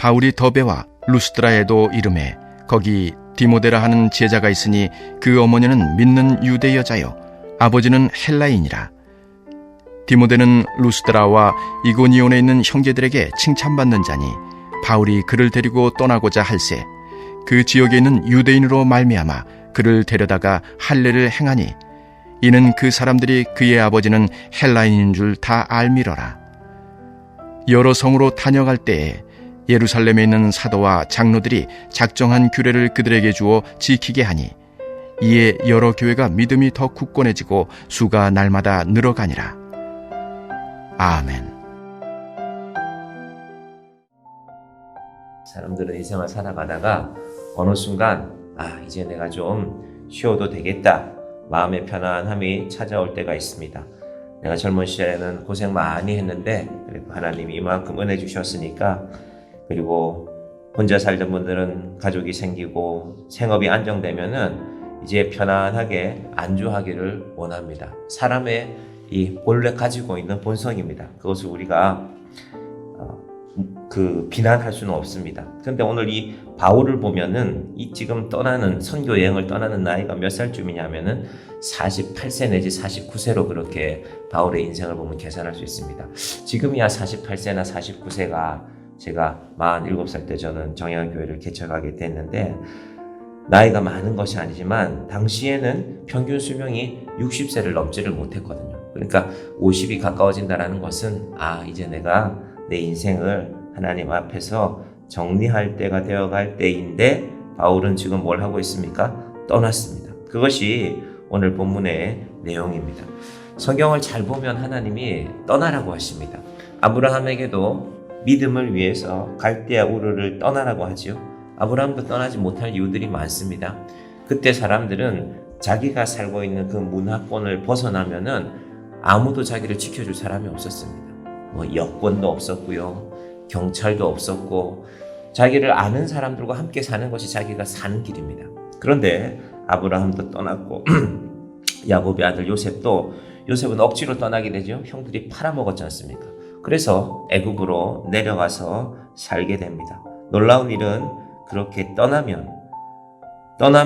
바울이 더베와 루스드라에도 이르매 거기 디모데라 하는 제자가 있으니 그 어머니는 믿는 유대 여자요 아버지는 헬라인이라. 디모데는 루스드라와 이고니온에 있는 형제들에게 칭찬받는 자니 바울이 그를 데리고 떠나고자 할세 그 지역에 있는 유대인으로 말미암아 그를 데려다가 할례를 행하니 이는 그 사람들이 그의 아버지는 헬라인인 줄 다 알미러라. 여러 성으로 다녀갈 때에 예루살렘에 있는 사도와 장로들이 작정한 규례를 그들에게 주어 지키게 하니 이에 여러 교회가 믿음이 더 굳건해지고 수가 날마다 늘어가니라. 아멘. 사람들은 인생을 살아가다가 어느 순간 이제 내가 좀 쉬어도 되겠다 마음의 편안함이 찾아올 때가 있습니다. 내가 젊은 시절에는 고생 많이 했는데 그리고 하나님이 이만큼 은혜 주셨으니까, 그리고 혼자 살던 분들은 가족이 생기고 생업이 안정되면은 이제 편안하게 안주하기를 원합니다. 사람의 이 본래 가지고 있는 본성입니다. 그것을 우리가 비난할 수는 없습니다. 그런데 오늘 이 바울을 보면은 이 지금 떠나는 선교 여행을 떠나는 나이가 몇 살쯤이냐면은 48세 내지 49세로 그렇게 바울의 인생을 보면 계산할 수 있습니다. 지금이야 48세나 49세가 제가 47살 때 저는 정양교회를 개척하게 됐는데 나이가 많은 것이 아니지만 당시에는 평균 수명이 60세를 넘지를 못했거든요. 그러니까 50이 가까워진다는 것은 이제 내가 내 인생을 하나님 앞에서 정리할 때가 되어갈 때인데 바울은 지금 뭘 하고 있습니까? 떠났습니다. 그것이 오늘 본문의 내용입니다. 성경을 잘 보면 하나님이 떠나라고 하십니다. 아브라함에게도 믿음을 위해서 갈대아 우르를 떠나라고 하지요. 아브라함도 떠나지 못할 이유들이 많습니다. 그때 사람들은 자기가 살고 있는 그 문화권을 벗어나면은 아무도 자기를 지켜줄 사람이 없었습니다. 여권도 없었고요, 경찰도 없었고, 자기를 아는 사람들과 함께 사는 것이 자기가 사는 길입니다. 그런데 아브라함도 떠났고 야곱의 아들 요셉은 억지로 떠나게 되죠. 형들이 팔아먹었지 않습니까? 그래서 애굽으로 내려가서 살게 됩니다. 놀라운 일은 그렇게 떠남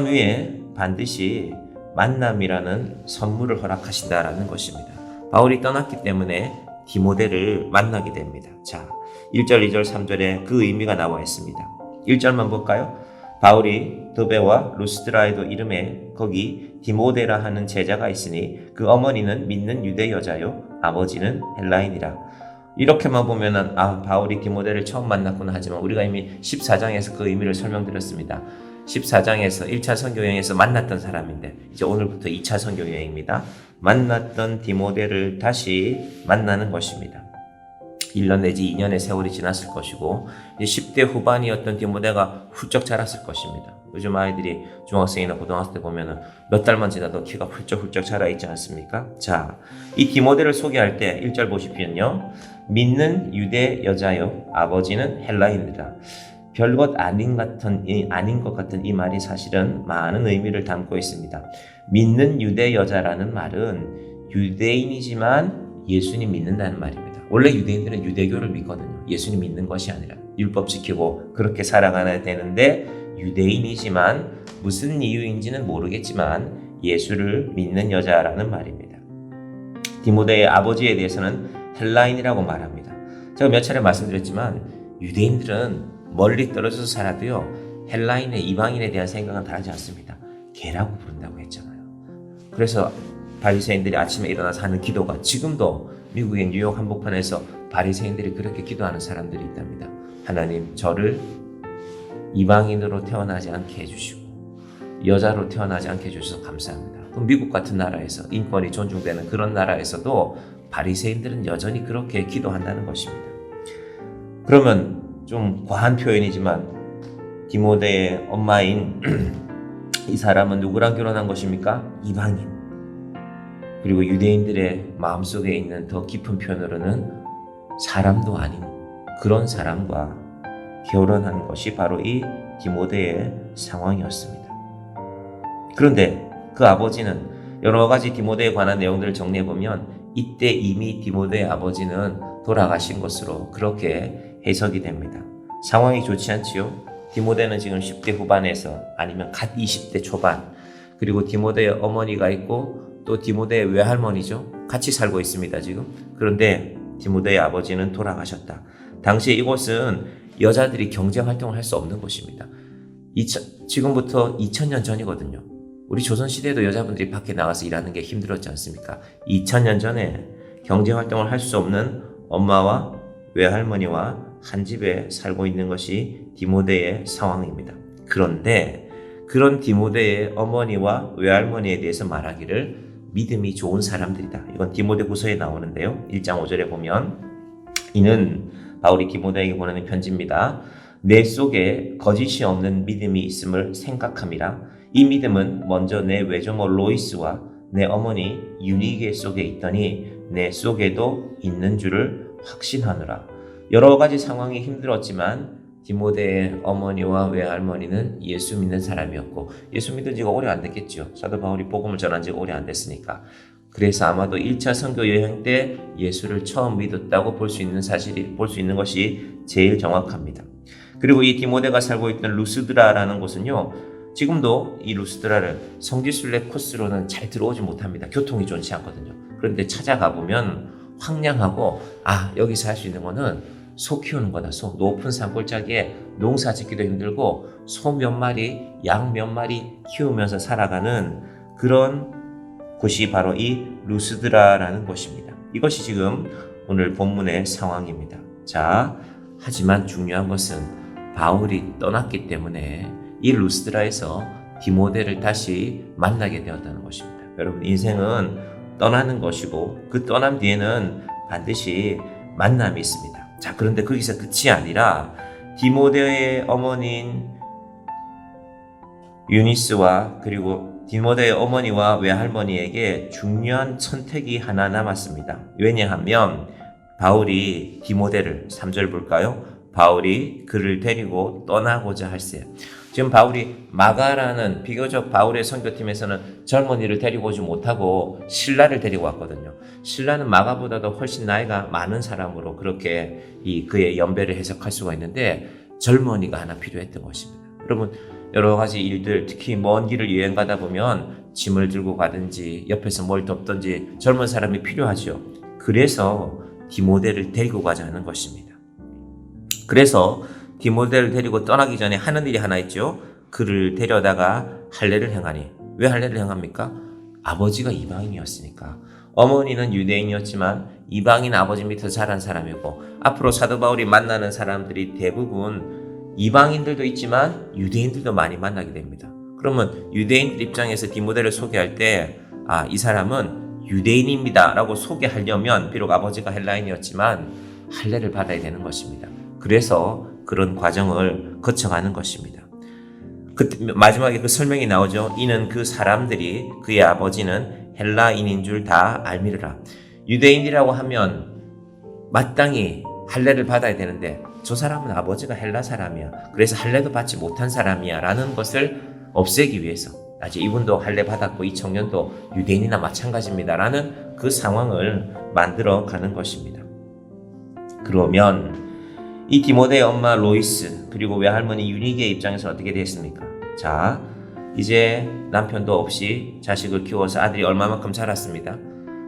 위에 반드시 만남이라는 선물을 허락하신다라는 것입니다. 바울이 떠났기 때문에 디모데를 만나게 됩니다. 자, 1절, 2절, 3절에 그 의미가 나와 있습니다. 1절만 볼까요? 바울이 더베와 루스드라에도 이름에 거기 디모데라 하는 제자가 있으니 그 어머니는 믿는 유대 여자요 아버지는 헬라인이라. 이렇게만 보면은 바울이 디모데를 처음 만났구나 하지만 우리가 이미 14장에서 그 의미를 설명드렸습니다. 14장에서 1차 선교여행에서 만났던 사람인데 이제 오늘부터 2차 선교여행입니다. 만났던 디모데를 다시 만나는 것입니다. 1년 내지 2년의 세월이 지났을 것이고 이제 10대 후반이었던 디모데가 훌쩍 자랐을 것입니다. 요즘 아이들이 중학생이나 고등학생 때 보면은 몇 달만 지나도 키가 훌쩍 자라 있지 않습니까? 자, 이 디모데를 소개할 때 1절 보시면요. 믿는 유대 여자요 아버지는 헬라인이라. 별것 아닌 것 같은 이 말이 사실은 많은 의미를 담고 있습니다. 믿는 유대 여자라는 말은 유대인이지만 예수님 믿는다는 말입니다. 원래 유대인들은 유대교를 믿거든요. 예수님 믿는 것이 아니라 율법 지키고 그렇게 살아가야 되는데 유대인이지만 무슨 이유인지는 모르겠지만 예수를 믿는 여자라는 말입니다. 디모데의 아버지에 대해서는 헬라인이라고 말합니다. 제가 몇 차례 말씀드렸지만 유대인들은 멀리 떨어져서 살아도요 헬라인의 이방인에 대한 생각은 다르지 않습니다. 개라고 부른다고 했잖아요. 그래서 바리새인들이 아침에 일어나서 하는 기도가 지금도 미국의 뉴욕 한복판에서 바리새인들이 그렇게 기도하는 사람들이 있답니다. 하나님, 저를 이방인으로 태어나지 않게 해주시고 여자로 태어나지 않게 해주셔서 감사합니다. 그럼 미국 같은 나라에서 인권이 존중되는 그런 나라에서도 바리새인들은 여전히 그렇게 기도한다는 것입니다. 그러면 좀 과한 표현이지만 디모데의 엄마인 이 사람은 누구랑 결혼한 것입니까? 이방인. 그리고 유대인들의 마음속에 있는 더 깊은 표현으로는 사람도 아닌 그런 사람과 결혼한 것이 바로 이 디모데의 상황이었습니다. 그런데 그 아버지는 여러 가지 디모데에 관한 내용들을 정리해보면 이때 이미 디모데의 아버지는 돌아가신 것으로 그렇게 해석이 됩니다. 상황이 좋지 않지요. 디모데는 지금 10대 후반에서 아니면 갓 20대 초반, 그리고 디모데의 어머니가 있고 또 디모데의 외할머니죠. 같이 살고 있습니다, 지금. 그런데 디모데의 아버지는 돌아가셨다. 당시에 이곳은 여자들이 경제 활동을 할 수 없는 곳입니다. 지금부터 2000년 전이거든요. 우리 조선시대에도 여자분들이 밖에 나가서 일하는 게 힘들었지 않습니까? 2000년 전에 경제 활동을 할 수 없는 엄마와 외할머니와 한 집에 살고 있는 것이 디모데의 상황입니다. 그런데 그런 디모데의 어머니와 외할머니에 대해서 말하기를 믿음이 좋은 사람들이다. 이건 디모데후서에 나오는데요. 1장 5절에 보면 이는 바울이 디모데에게 보내는 편지입니다. 내 속에 거짓이 없는 믿음이 있음을 생각함이라. 이 믿음은 먼저 내 외조모 로이스와 내 어머니 유니게 속에 있더니 내 속에도 있는 줄을 확신하느라. 여러 가지 상황이 힘들었지만 디모데의 어머니와 외할머니는 예수 믿는 사람이었고, 예수 믿은 지가 오래 안 됐겠죠. 사도 바울이 복음을 전한 지가 오래 안 됐으니까. 그래서 아마도 1차 선교 여행 때 예수를 처음 믿었다고 볼 수 있는 것이 제일 정확합니다. 그리고 이 디모데가 살고 있던 루스드라라는 곳은요, 지금도 이 루스드라를 성지순례 코스로는 잘 들어오지 못합니다. 교통이 좋지 않거든요. 그런데 찾아가 보면 황량하고, 여기서 할 수 있는 거는 소 키우는 거다. 소. 높은 산골짜기에 농사 짓기도 힘들고 소 몇 마리, 양 몇 마리 키우면서 살아가는 그런 곳이 바로 이 루스드라라는 곳입니다. 이것이 지금 오늘 본문의 상황입니다. 자, 하지만 중요한 것은 바울이 떠났기 때문에 이 루스드라에서 디모데를 다시 만나게 되었다는 것입니다. 여러분, 인생은 떠나는 것이고 그 떠난 뒤에는 반드시 만남이 있습니다. 자, 그런데 거기서 끝이 아니라 디모데의 어머니인 유니스와 그리고 디모데의 어머니와 외할머니에게 중요한 선택이 하나 남았습니다. 왜냐하면 바울이 디모데를 3절 볼까요? 바울이 그를 데리고 떠나고자 할세. 지금 바울이 마가라는 비교적 바울의 선교팀에서는 젊은이를 데리고 오지 못하고 실라를 데리고 왔거든요. 실라는 마가보다도 훨씬 나이가 많은 사람으로 그렇게 그의 연배를 해석할 수가 있는데 젊은이가 하나 필요했던 것입니다. 여러분, 여러 가지 일들, 특히 먼 길을 여행 가다 보면 짐을 들고 가든지 옆에서 뭘 돕든지 젊은 사람이 필요하죠. 그래서 디모데를 데리고 가자 하는 것입니다. 그래서 디모데를 데리고 떠나기 전에 하는 일이 하나 있죠. 그를 데려다가 할례를 행하니. 왜 할례를 행합니까? 아버지가 이방인이었으니까. 어머니는 유대인이었지만 이방인 아버지 밑에서 자란 사람이고, 앞으로 사도 바울이 만나는 사람들이 대부분 이방인들도 있지만 유대인들도 많이 만나게 됩니다. 그러면 유대인들 입장에서 디모데를 소개할 때 이 사람은 유대인입니다 라고 소개하려면 비록 아버지가 헬라인이었지만 할례를 받아야 되는 것입니다. 그래서 그런 과정을 거쳐가는 것입니다. 마지막에 그 설명이 나오죠. 이는 그 사람들이 그의 아버지는 헬라인인 줄 다 알미르라. 유대인이라고 하면 마땅히 할례를 받아야 되는데 저 사람은 아버지가 헬라 사람이야. 그래서 할례도 받지 못한 사람이야 라는 것을 없애기 위해서 아직 이분도 할례 받았고 이 청년도 유대인이나 마찬가지입니다 라는 그 상황을 만들어 가는 것입니다. 그러면 이 디모데의 엄마 로이스 그리고 외할머니 유니게의 입장에서 어떻게 됐습니까? 자, 이제 남편도 없이 자식을 키워서 아들이 얼마만큼 자랐습니다.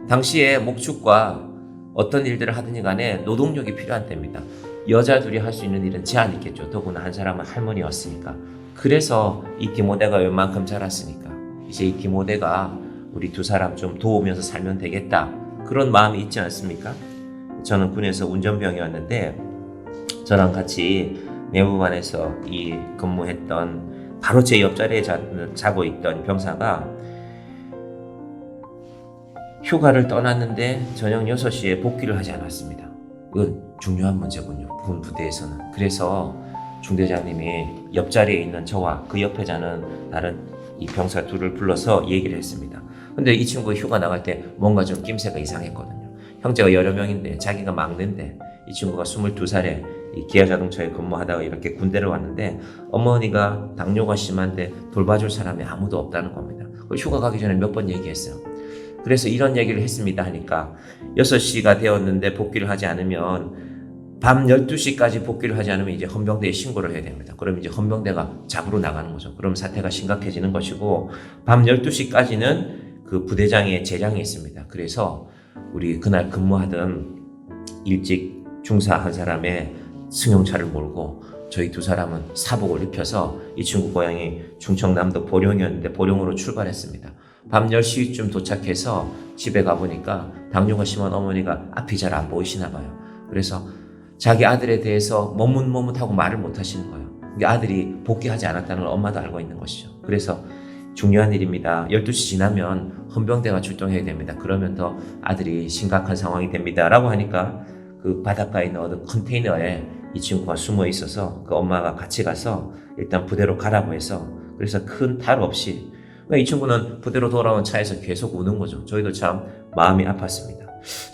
당시에 목축과 어떤 일들을 하든지 간에 노동력이 필요한 때입니다. 여자 둘이 할 수 있는 일은 제한이 있겠죠. 더구나 한 사람은 할머니였으니까. 그래서 이 디모데가 웬만큼 자랐으니까 이제 이 디모데가 우리 두 사람 좀 도우면서 살면 되겠다. 그런 마음이 있지 않습니까? 저는 군에서 운전병이었는데 저랑 같이 내무반에서 근무했던 바로 제 옆자리에 자고 있던 병사가 휴가를 떠났는데 저녁 6시에 복귀를 하지 않았습니다. 이건 중요한 문제군요. 군 부대에서는. 그래서 중대장님이 옆자리에 있는 저와 그 옆에 자는 다른 이 병사 둘을 불러서 얘기를 했습니다. 근데 이 친구가 휴가 나갈 때 뭔가 좀 낌새가 이상했거든요. 형제가 여러 명인데 자기가 막내인데 이 친구가 22살에 이 기아자동차에 근무하다가 이렇게 군대를 왔는데 어머니가 당뇨가 심한데 돌봐줄 사람이 아무도 없다는 겁니다. 휴가 가기 전에 몇 번 얘기했어요. 그래서 이런 얘기를 했습니다 하니까 6시가 되었는데 복귀를 하지 않으면 밤 12시까지 복귀를 하지 않으면 이제 헌병대에 신고를 해야 됩니다. 그럼 이제 헌병대가 잡으러 나가는 거죠. 그럼 사태가 심각해지는 것이고, 밤 12시까지는 그 부대장의 재량이 있습니다. 그래서 우리 그날 근무하던 일찍 중사 한 사람의 승용차를 몰고 저희 두 사람은 사복을 입혀서 이 친구 고향이 충청남도 보령이었는데 보령으로 출발했습니다. 밤 10시쯤 도착해서 집에 가보니까 당뇨가 심한 어머니가 앞이 잘 안 보이시나 봐요. 그래서 자기 아들에 대해서 머뭇머뭇하고 말을 못 하시는 거예요. 아들이 복귀하지 않았다는 걸 엄마도 알고 있는 것이죠. 그래서 중요한 일입니다. 12시 지나면 헌병대가 출동해야 됩니다. 그러면 더 아들이 심각한 상황이 됩니다. 라고 하니까 그 바닷가에 있는 어느 컨테이너에 이 친구가 숨어 있어서 그 엄마가 같이 가서 일단 부대로 가라고 해서, 그래서 큰 탈 없이 이 친구는 부대로 돌아온 차에서 계속 우는 거죠. 저희도 참 마음이 아팠습니다.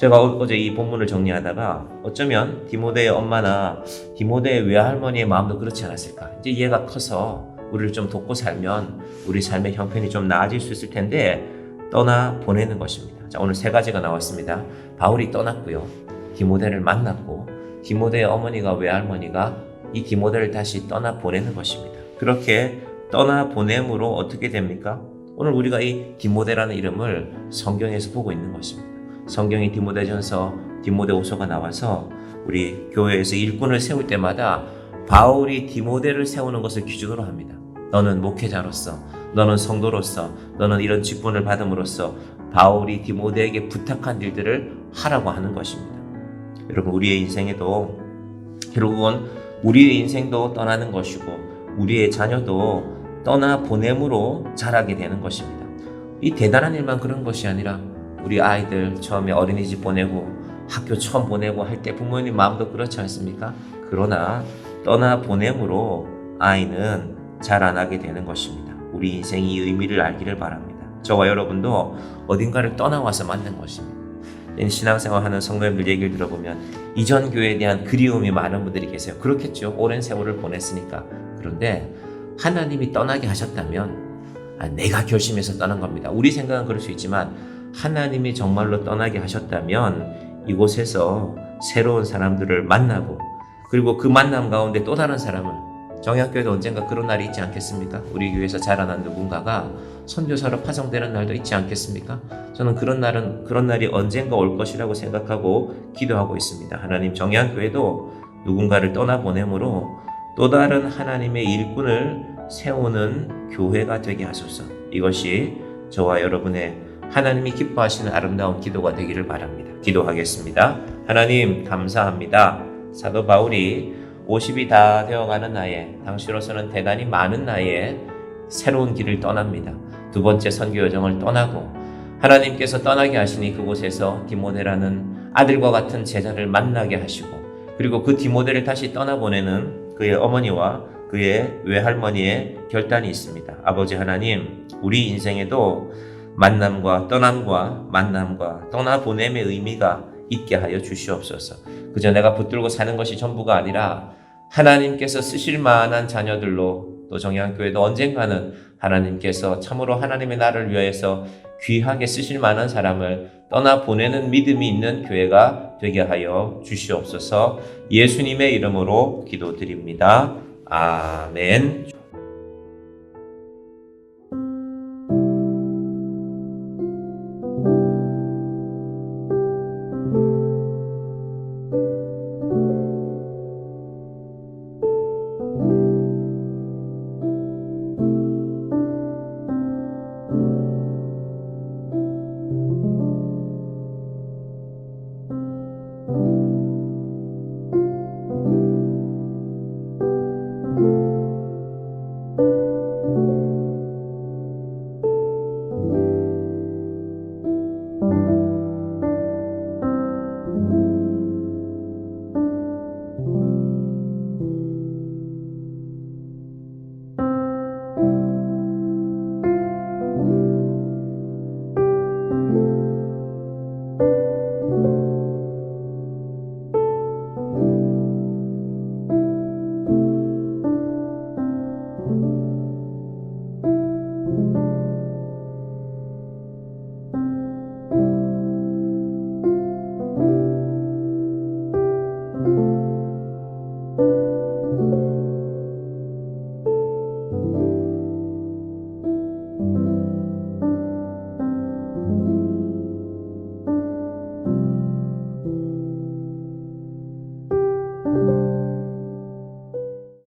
제가 어제 이 본문을 정리하다가 어쩌면 디모데의 엄마나 디모데의 외할머니의 마음도 그렇지 않았을까. 이제 얘가 커서 우리를 좀 돕고 살면 우리 삶의 형편이 좀 나아질 수 있을 텐데 떠나 보내는 것입니다. 자, 오늘 세 가지가 나왔습니다. 바울이 떠났고요. 디모데를 만났고, 디모데의 어머니가 외할머니가 이 디모데를 다시 떠나 보내는 것입니다. 그렇게 떠나 보냄으로 어떻게 됩니까? 오늘 우리가 이 디모데라는 이름을 성경에서 보고 있는 것입니다. 성경이 디모데전서, 디모데후서가 나와서 우리 교회에서 일꾼을 세울 때마다 바울이 디모데를 세우는 것을 기준으로 합니다. 너는 목회자로서, 너는 성도로서, 너는 이런 직분을 받음으로써 바울이 디모데에게 부탁한 일들을 하라고 하는 것입니다. 여러분, 우리의 인생에도 결국은 우리의 인생도 떠나는 것이고 우리의 자녀도 떠나 보냄으로 자라게 되는 것입니다. 이 대단한 일만 그런 것이 아니라 우리 아이들 처음에 어린이집 보내고 학교 처음 보내고 할 때 부모님 마음도 그렇지 않습니까? 그러나 떠나 보냄으로 아이는 자라나게 되는 것입니다. 우리 인생이 이 의미를 알기를 바랍니다. 저와 여러분도 어딘가를 떠나와서 만난 것입니다. 신앙생활하는 성도님들 얘기를 들어보면 이전 교회에 대한 그리움이 많은 분들이 계세요. 그렇겠죠. 오랜 세월을 보냈으니까. 그런데 하나님이 떠나게 하셨다면 내가 결심해서 떠난 겁니다. 우리 생각은 그럴 수 있지만 하나님이 정말로 떠나게 하셨다면 이곳에서 새로운 사람들을 만나고, 그리고 그 만남 가운데 또 다른 사람을, 정약교회도 언젠가 그런 날이 있지 않겠습니까? 우리 교회에서 자라난 누군가가 선교사로 파송되는 날도 있지 않겠습니까? 저는 그런 날이 언젠가 올 것이라고 생각하고 기도하고 있습니다. 하나님, 정약교회도 누군가를 떠나보냄으로 또 다른 하나님의 일꾼을 세우는 교회가 되게 하소서. 이것이 저와 여러분의 하나님이 기뻐하시는 아름다운 기도가 되기를 바랍니다. 기도하겠습니다. 하나님, 감사합니다. 사도 바울이 50이 다 되어가는 나이에, 당시로서는 대단히 많은 나이에 새로운 길을 떠납니다. 두 번째 선교 여정을 떠나고 하나님께서 떠나게 하시니 그곳에서 디모데라는 아들과 같은 제자를 만나게 하시고, 그리고 그 디모데를 다시 떠나보내는 그의 어머니와 그의 외할머니의 결단이 있습니다. 아버지 하나님, 우리 인생에도 만남과 떠남과 만남과 떠나보냄의 의미가 있게 하여 주시옵소서. 그저 내가 붙들고 사는 것이 전부가 아니라 하나님께서 쓰실 만한 자녀들로, 또 정양교회도 언젠가는 하나님께서 참으로 하나님의 나라를 위하여서 귀하게 쓰실 만한 사람을 떠나보내는 믿음이 있는 교회가 되게 하여 주시옵소서. 예수님의 이름으로 기도드립니다. 아멘.